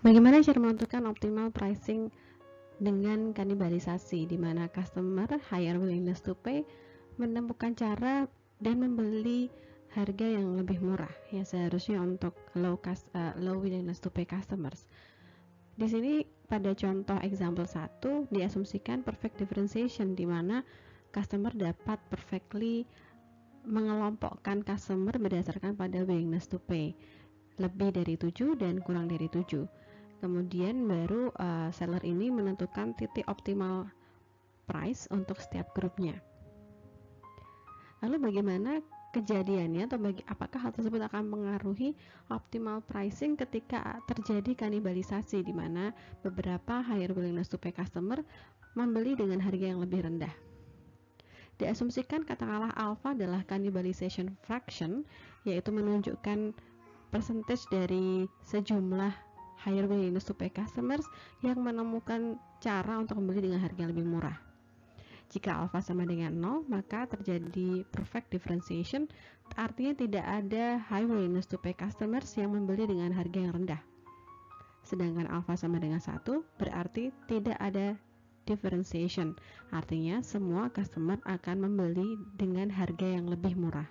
Bagaimana cara menentukan optimal pricing dengan kanibalisasi, di mana customer higher willingness to pay menemukan cara dan membeli harga yang lebih murah yang seharusnya untuk low willingness to pay customers. Di sini pada contoh example 1 diasumsikan perfect differentiation, di mana customer dapat perfectly mengelompokkan customer berdasarkan pada willingness to pay, lebih dari 7 dan kurang dari 7. Kemudian baru seller ini menentukan titik optimal price untuk setiap grupnya. Lalu bagaimana kejadiannya, atau apakah hal tersebut akan mengaruhi optimal pricing ketika terjadi kanibalisasi, di mana beberapa higher willingness to pay customer membeli dengan harga yang lebih rendah? Diasumsikan katakanlah alpha adalah cannibalization fraction, yaitu menunjukkan percentage dari sejumlah higher willingness to pay customers yang menemukan cara untuk membeli dengan harga yang lebih murah. Jika alpha sama dengan 0, maka terjadi perfect differentiation, artinya tidak ada high willingness to pay customers yang membeli dengan harga yang rendah. Sedangkan alpha sama dengan 1, berarti tidak ada differentiation, artinya semua customer akan membeli dengan harga yang lebih murah.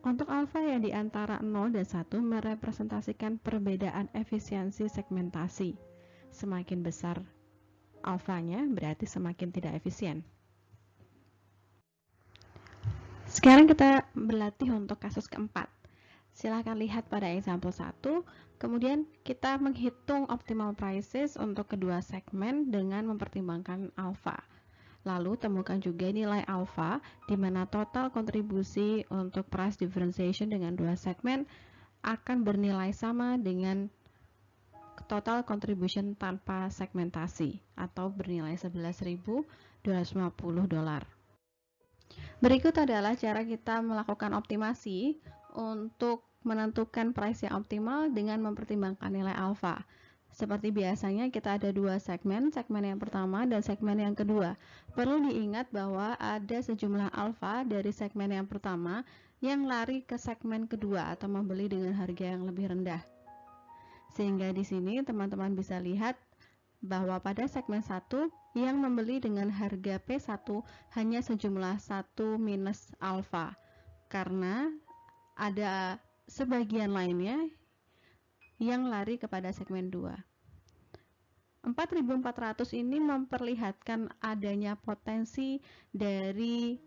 Untuk alfa yang di antara 0 dan 1 merepresentasikan perbedaan efisiensi segmentasi. Semakin besar alfanya, berarti semakin tidak efisien. Sekarang kita berlatih untuk kasus keempat. Silahkan lihat pada example 1, kemudian kita menghitung optimal prices untuk kedua segmen dengan mempertimbangkan alfa. Lalu temukan juga nilai alfa, di mana total kontribusi untuk price differentiation dengan dua segmen akan bernilai sama dengan total contribution tanpa segmentasi, atau bernilai $11.250. Berikut adalah cara kita melakukan optimasi untuk menentukan price yang optimal dengan mempertimbangkan nilai alfa. Seperti biasanya kita ada dua segmen yang pertama dan segmen yang kedua. Perlu diingat bahwa ada sejumlah alfa dari segmen yang pertama yang lari ke segmen kedua atau membeli dengan harga yang lebih rendah. Sehingga di sini teman-teman bisa lihat bahwa pada segmen 1 yang membeli dengan harga P1 hanya sejumlah 1 minus alfa, karena ada sebagian lainnya yang lari kepada segmen 2. 4.400 ini memperlihatkan adanya potensi dari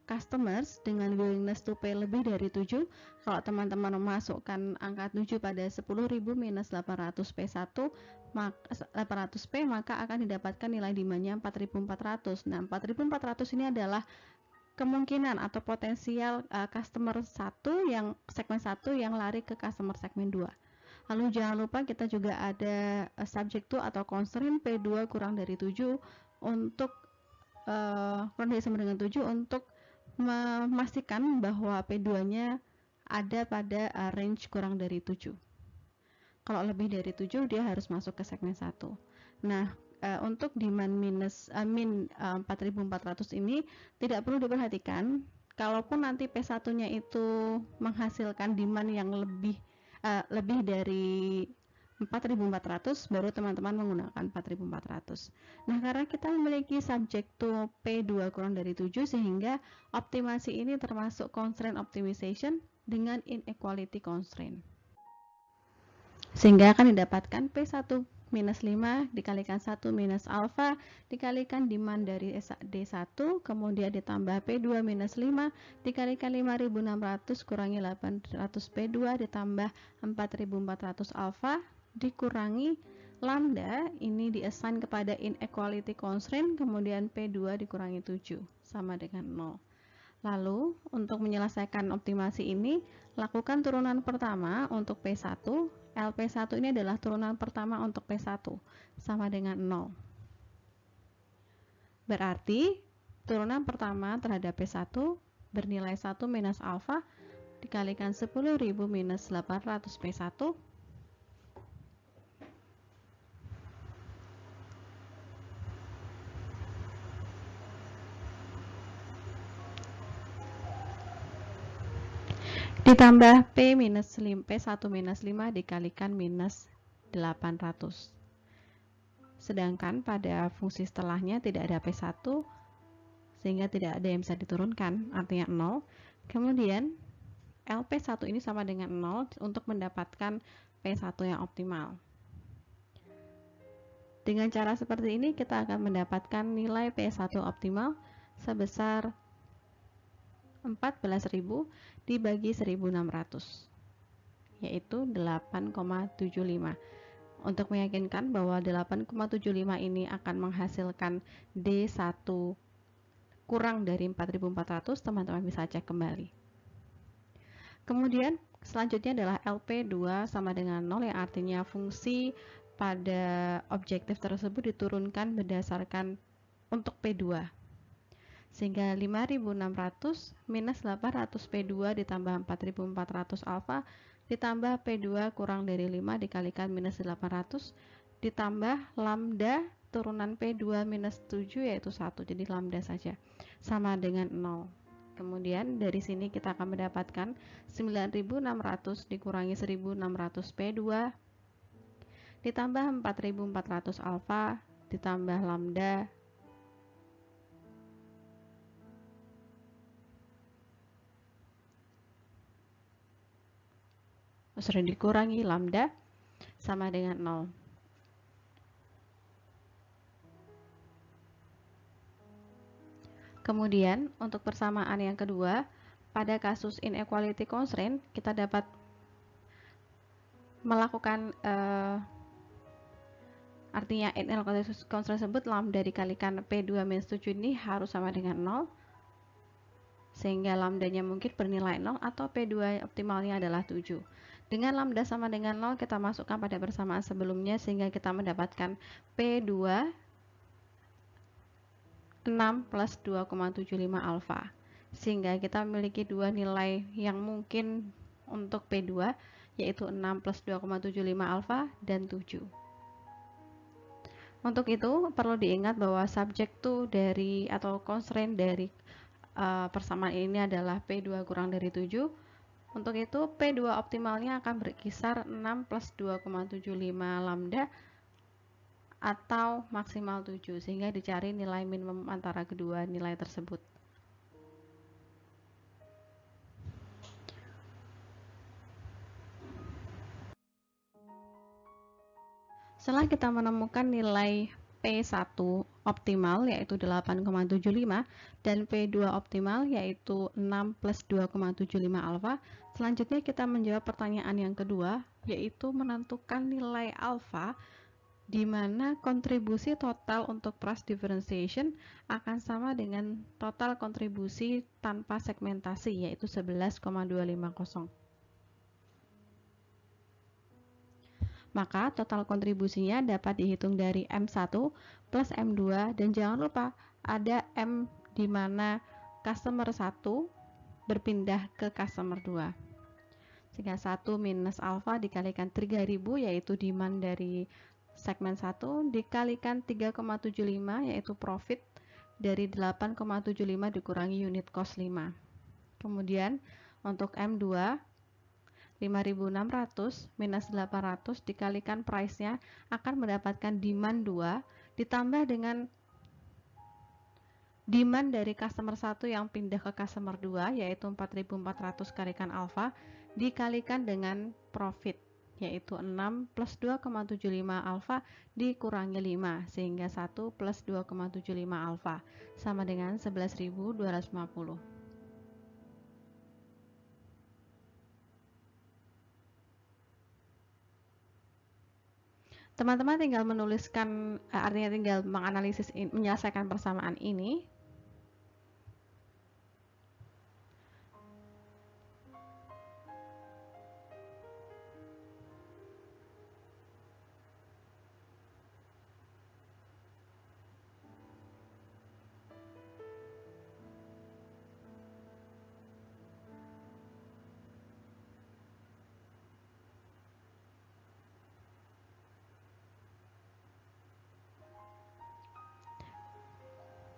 customers dengan willingness to pay lebih dari 7. Kalau teman-teman memasukkan angka 7 pada 10.000 minus 800 P1, 800 P, maka akan didapatkan nilai demand-nya 4.400. Nah, 4.400 ini adalah kemungkinan atau potensial customer 1 yang segmen 1 yang lari ke customer segmen 2. Lalu jangan lupa kita juga ada subject to atau constraint P2 kurang dari 7 untuk kurang dari sama dengan 7 untuk memastikan bahwa P2-nya ada pada range kurang dari 7. Kalau lebih dari 7 dia harus masuk ke segmen 1. Nah, untuk demand min 4.400 ini tidak perlu diperhatikan. Kalaupun nanti P1-nya itu menghasilkan demand yang lebih dari 4.400, baru teman-teman menggunakan 4.400. Nah, karena kita memiliki subject to P2 kurang dari 7, sehingga optimasi ini termasuk constraint optimization dengan inequality constraint. Sehingga akan didapatkan P1 minus 5 dikalikan 1 minus alpha dikalikan demand dari D1, kemudian ditambah P2 minus 5 dikalikan 5.600 kurangi 800 P2 ditambah 4.400 alpha dikurangi lambda, ini diassign kepada inequality constraint, kemudian P2 dikurangi 7 sama dengan 0. Lalu untuk menyelesaikan optimasi ini, lakukan turunan pertama untuk P1. LP1 ini adalah turunan pertama untuk P1 sama dengan 0. Berarti turunan pertama terhadap P1 bernilai 1 minus alpha dikalikan 10.000 minus 800 P1 ditambah P1 minus 5 dikalikan minus 800. Sedangkan pada fungsi setelahnya tidak ada P1, sehingga tidak ada yang bisa diturunkan, artinya 0. Kemudian LP1 ini sama dengan 0 untuk mendapatkan P1 yang optimal. Dengan cara seperti ini kita akan mendapatkan nilai P1 optimal sebesar 14.000 dibagi 1.600, yaitu 8,75. Untuk meyakinkan bahwa 8,75 ini akan menghasilkan D1 kurang dari 4.400, teman-teman bisa cek kembali. Kemudian selanjutnya adalah LP2 sama dengan 0, yang artinya fungsi pada objektif tersebut diturunkan berdasarkan untuk P2. Sehingga 5.600 minus 800 P2 ditambah 4.400 alfa ditambah P2 kurang dari 5 dikalikan minus 800 ditambah lambda turunan P2 minus 7 yaitu 1, jadi lambda saja, sama dengan 0. Kemudian dari sini kita akan mendapatkan 9.600 dikurangi 1.600 P2 ditambah 4.400 alfa ditambah lambda dikurangi lambda sama dengan 0. Kemudian untuk persamaan yang kedua, pada kasus inequality constraint kita dapat melakukan artinya inequality constraint tersebut lambda dikalikan P2 minus 7 ini harus sama dengan 0, sehingga lambdanya mungkin bernilai 0 atau P2 optimalnya adalah 7. Dengan lambda sama dengan 0 kita masukkan pada persamaan sebelumnya sehingga kita mendapatkan P2 6 plus 2,75 alfa, sehingga kita memiliki dua nilai yang mungkin untuk P2, yaitu 6 plus 2,75 alfa dan 7. Untuk itu perlu diingat bahwa subjektu dari atau constraint dari persamaan ini adalah P2 kurang dari 7. Untuk itu P2 optimalnya akan berkisar 6 plus 2,75 lambda atau maksimal 7, sehingga dicari nilai minimum antara kedua nilai tersebut. Setelah kita menemukan nilai P1 optimal yaitu 8,75 dan P2 optimal yaitu 6 plus 2,75 alfa, selanjutnya kita menjawab pertanyaan yang kedua, yaitu menentukan nilai alfa di mana kontribusi total untuk price differentiation akan sama dengan total kontribusi tanpa segmentasi, yaitu 11,250. Maka total kontribusinya dapat dihitung dari M1 plus M2, dan jangan lupa ada M di mana customer 1 berpindah ke customer 2. Sehingga 1 minus alfa dikalikan 3.000 yaitu demand dari segmen 1 dikalikan 3,75 yaitu profit dari 8,75 dikurangi unit cost 5. Kemudian untuk M2 5.600 minus 800 dikalikan price-nya akan mendapatkan demand 2 ditambah dengan demand dari customer 1 yang pindah ke customer 2 yaitu 4.400 kalikan alfa dikalikan dengan profit yaitu 6 plus 2,75 alfa dikurangi 5 sehingga 1 plus 2,75 alfa sama dengan 11.250. Teman-teman tinggal menuliskan, artinya tinggal menganalisis, menyelesaikan persamaan ini.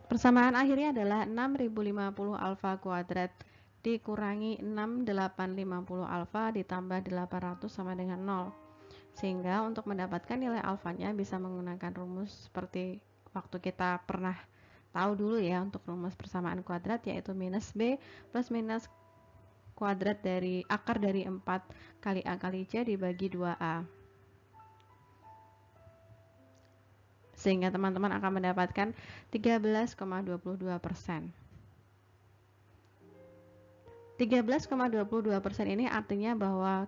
Persamaan akhirnya adalah 6050 alfa kuadrat dikurangi 6850 alfa ditambah 800 sama dengan 0. Sehingga untuk mendapatkan nilai alfanya bisa menggunakan rumus seperti waktu kita pernah tahu dulu ya, untuk rumus persamaan kuadrat, yaitu minus B plus minus kuadrat dari akar dari 4 kali A kali C dibagi 2A. Sehingga teman-teman akan mendapatkan 13,22%. 13,22% ini artinya bahwa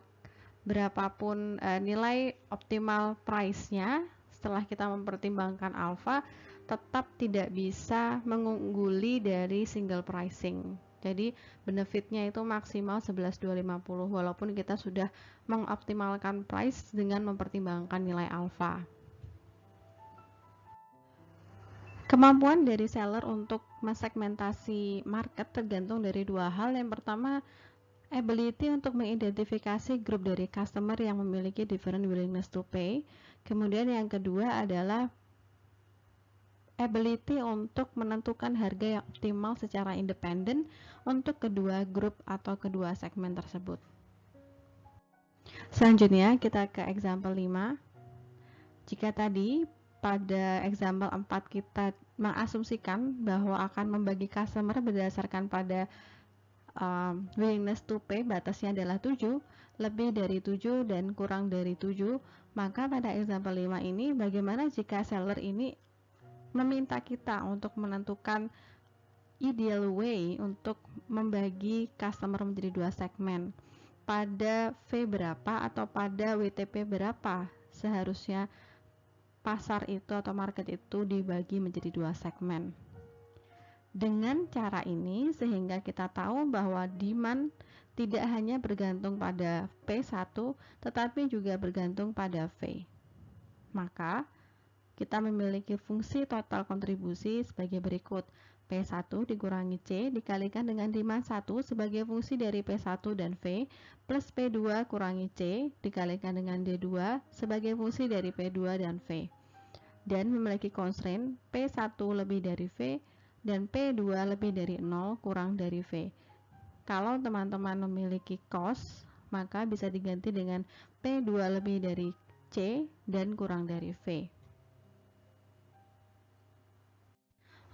berapapun nilai optimal price-nya setelah kita mempertimbangkan alfa, tetap tidak bisa mengungguli dari single pricing. Jadi benefitnya itu maksimal 11.250 walaupun kita sudah mengoptimalkan price dengan mempertimbangkan nilai alfa. Kemampuan dari seller untuk mensegmentasi market tergantung dari dua hal. Yang pertama, ability untuk mengidentifikasi grup dari customer yang memiliki different willingness to pay. Kemudian yang kedua adalah ability untuk menentukan harga yang optimal secara independen untuk kedua grup atau kedua segmen tersebut. Selanjutnya kita ke example 5. Jika tadi pada example 4 kita mengasumsikan bahwa akan membagi customer berdasarkan pada willingness to pay, batasnya adalah 7, lebih dari 7 dan kurang dari 7, maka pada example 5 ini bagaimana jika seller ini meminta kita untuk menentukan ideal way untuk membagi customer menjadi dua segmen, pada V berapa atau pada WTP berapa seharusnya pasar itu atau market itu dibagi menjadi dua segmen. Dengan cara ini sehingga kita tahu bahwa demand tidak hanya bergantung pada P1 tetapi juga bergantung pada V. Maka kita memiliki fungsi total kontribusi sebagai berikut. P1 dikurangi C dikalikan dengan demand 1 sebagai fungsi dari P1 dan V plus P2 kurangi C dikalikan dengan D2 sebagai fungsi dari P2 dan V. Dan memiliki constraint P1 lebih dari V dan P2 lebih dari 0 kurang dari V. Kalau teman-teman memiliki cost, maka bisa diganti dengan P2 lebih dari C dan kurang dari V.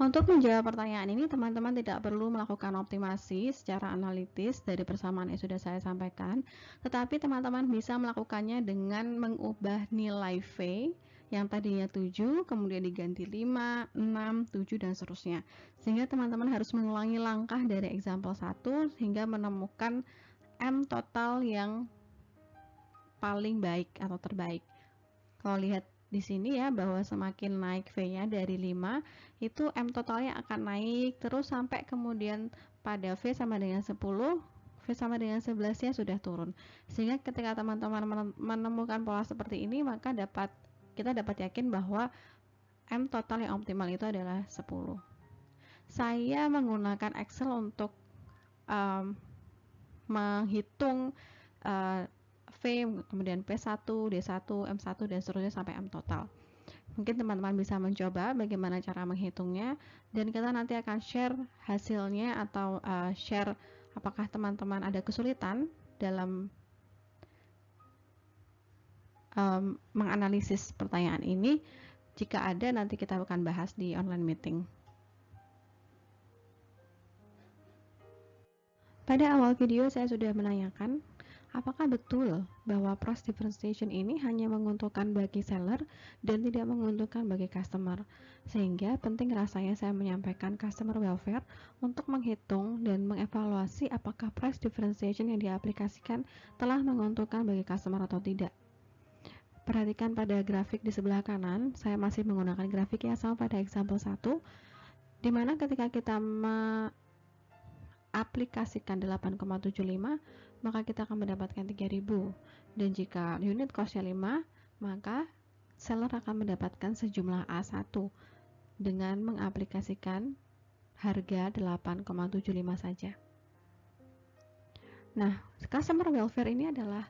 Untuk menjawab pertanyaan ini, teman-teman tidak perlu melakukan optimasi secara analitis dari persamaan yang sudah saya sampaikan, tetapi teman-teman bisa melakukannya dengan mengubah nilai V yang tadinya 7, kemudian diganti 5, 6, 7, dan seterusnya. Sehingga teman-teman harus mengulangi langkah dari example 1 hingga menemukan M total yang paling baik atau terbaik. Kalau lihat di sini ya, bahwa semakin naik V-nya dari 5, itu M totalnya akan naik terus sampai kemudian pada V sama dengan 10, V sama dengan 11-nya sudah turun. Sehingga ketika teman-teman menemukan pola seperti ini, maka kita dapat yakin bahwa M total yang optimal itu adalah 10. Saya menggunakan Excel untuk menghitung V, kemudian P1, D1, M1, dan seterusnya sampai M total. Mungkin teman-teman bisa mencoba bagaimana cara menghitungnya, dan kita nanti akan share hasilnya atau share apakah teman-teman ada kesulitan dalam menganalisis pertanyaan ini. Jika ada, nanti kita akan bahas di online meeting. Pada awal video saya sudah menanyakan apakah betul bahwa price differentiation ini hanya menguntungkan bagi seller dan tidak menguntungkan bagi customer? Sehingga penting rasanya saya menyampaikan customer welfare untuk menghitung dan mengevaluasi apakah price differentiation yang diaplikasikan telah menguntungkan bagi customer atau tidak. Perhatikan pada grafik di sebelah kanan, saya masih menggunakan grafik yang sama pada example 1, di mana ketika kita aplikasikan 8,75, maka kita akan mendapatkan 3.000. Dan jika unit cost-nya 5, maka seller akan mendapatkan sejumlah A1 dengan mengaplikasikan harga 8,75 saja. Nah, customer welfare ini adalah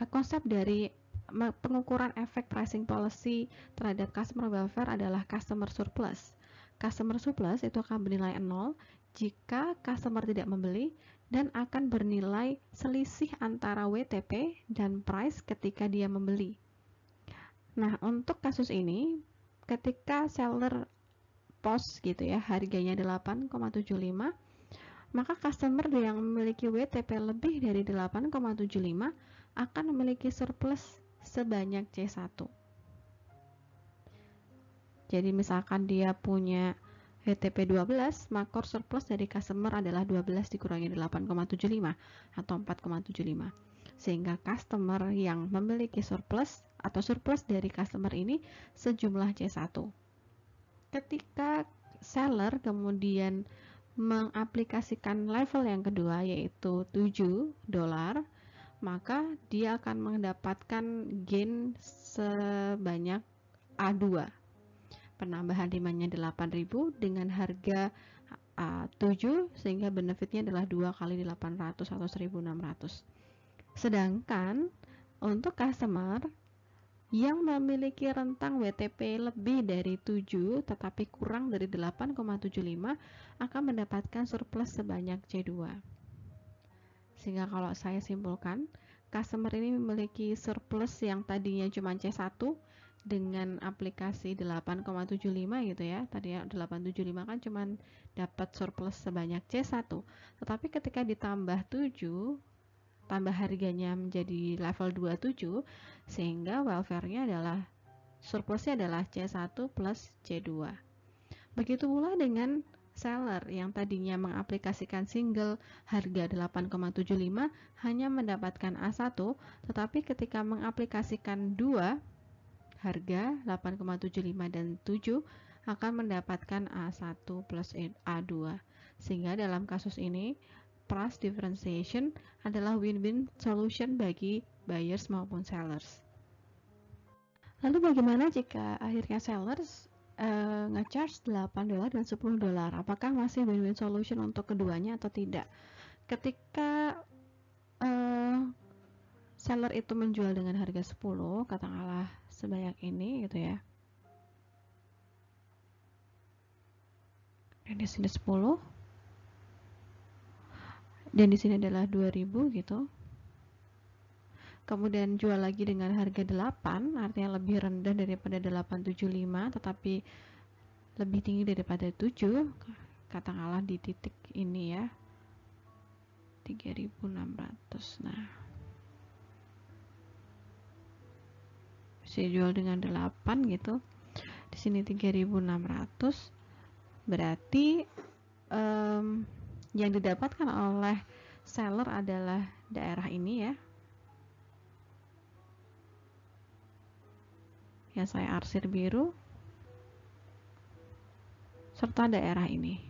konsep dari pengukuran efek pricing policy terhadap customer welfare adalah customer surplus. Customer surplus itu akan bernilai 0 jika customer tidak membeli dan akan bernilai selisih antara WTP dan price ketika dia membeli. Nah, untuk kasus ini ketika seller post gitu ya, harganya 8,75, maka customer yang memiliki WTP lebih dari 8,75 akan memiliki surplus sebanyak C1. Jadi misalkan dia punya WTP 12, maka surplus dari customer adalah 12 dikurangi 8,75 atau 4,75. Sehingga customer yang memiliki surplus atau surplus dari customer ini sejumlah C1. Ketika seller kemudian mengaplikasikan level yang kedua yaitu $7, maka dia akan mendapatkan gain sebanyak A2. Penambahan demandnya 8.000 dengan harga 7, sehingga benefitnya adalah 2 kali 800 atau 1.600. Sedangkan untuk customer yang memiliki rentang WTP lebih dari 7 tetapi kurang dari 8,75 akan mendapatkan surplus sebanyak C2. Sehingga kalau saya simpulkan, customer ini memiliki surplus yang tadinya cuma C1 dengan aplikasi 8,75 gitu ya. Tadi 875 kan cuma dapat surplus sebanyak C1. Tetapi ketika ditambah 7, tambah harganya menjadi level 27, sehingga welfare-nya adalah surplusnya adalah C1 plus C2. Begitu pula dengan seller yang tadinya mengaplikasikan single harga 8,75 hanya mendapatkan A1, tetapi ketika mengaplikasikan dua harga 8,75 dan 7 akan mendapatkan A1 plus A2. Sehingga dalam kasus ini price differentiation adalah win-win solution bagi buyers maupun sellers. Lalu bagaimana jika akhirnya sellers nge-charge $8 dan $10? Apakah masih win-win solution untuk keduanya atau tidak? Ketika seller itu menjual dengan harga 10, katakanlah sebanyak ini gitu ya. Dan di sini 10. Dan di sini adalah 2000 gitu. Kemudian jual lagi dengan harga 8, artinya lebih rendah daripada 875 tetapi lebih tinggi daripada 7, katakanlah di titik ini ya, 3600. Nah, bisa jual dengan 8 gitu. Di sini 3600, berarti yang didapatkan oleh seller adalah daerah ini ya, yang saya arsir biru, serta daerah ini.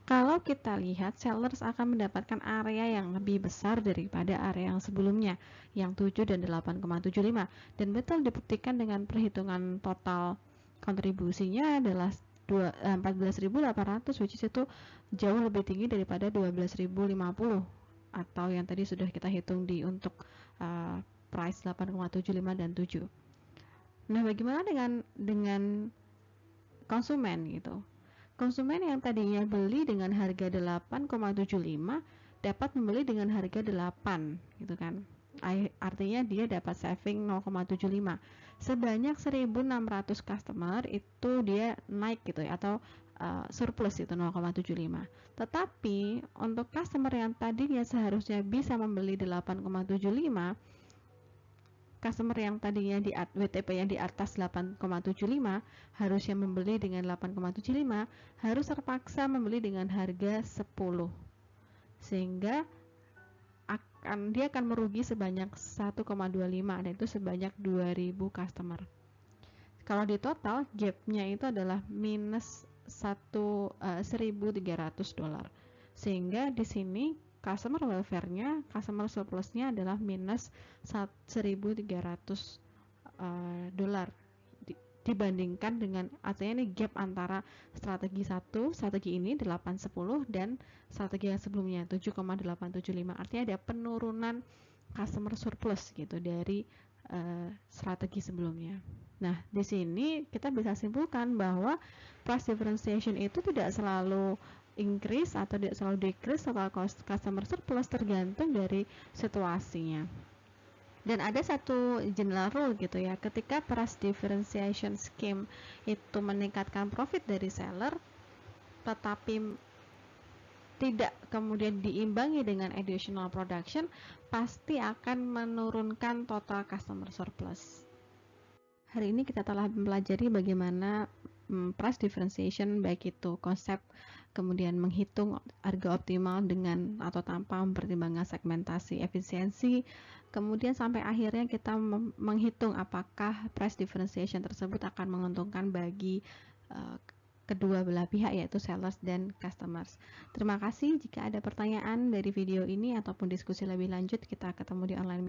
Kalau kita lihat, sellers akan mendapatkan area yang lebih besar daripada area yang sebelumnya, yang 7 dan 8,75. Dan betul dibuktikan dengan perhitungan total kontribusinya adalah 14.800, which is itu jauh lebih tinggi daripada 12.050 atau yang tadi sudah kita hitung di untuk price 8,75 dan 7. Nah, bagaimana dengan konsumen gitu? Konsumen yang tadinya beli dengan harga 8,75 dapat membeli dengan harga 8 gitu kan. Artinya dia dapat saving 0,75. Sebanyak 1.600 customer itu dia naik gitu ya, atau surplus itu 0,75. Tetapi untuk customer yang tadinya seharusnya bisa membeli 8,75, customer yang tadinya di WTP yang di atas 8,75 harusnya membeli dengan 8,75, harus terpaksa membeli dengan harga 10, sehingga dia akan merugi sebanyak 1,25, dan itu sebanyak 2000 customer. Kalau di total gapnya itu adalah minus $1.300, sehingga di sini customer welfare-nya, customer surplus-nya adalah minus $1.300 dibandingkan dengan, artinya ini gap antara strategi ini 810 dan strategi yang sebelumnya 7,875. Artinya ada penurunan customer surplus gitu dari strategi sebelumnya. Nah, di sini kita bisa simpulkan bahwa price differentiation itu tidak selalu increase atau tidak selalu decrease total cost customer surplus, tergantung dari situasinya. Dan ada satu general rule gitu ya, ketika price differentiation scheme itu meningkatkan profit dari seller tetapi tidak kemudian diimbangi dengan additional production, pasti akan menurunkan total customer surplus. Hari ini kita telah mempelajari bagaimana price differentiation, baik itu konsep, kemudian menghitung harga optimal dengan atau tanpa mempertimbangkan segmentasi efisiensi, kemudian sampai akhirnya kita menghitung apakah price differentiation tersebut akan menguntungkan bagi kedua belah pihak, yaitu sellers dan customers. Terima kasih. Jika ada pertanyaan dari video ini ataupun diskusi lebih lanjut, kita ketemu di online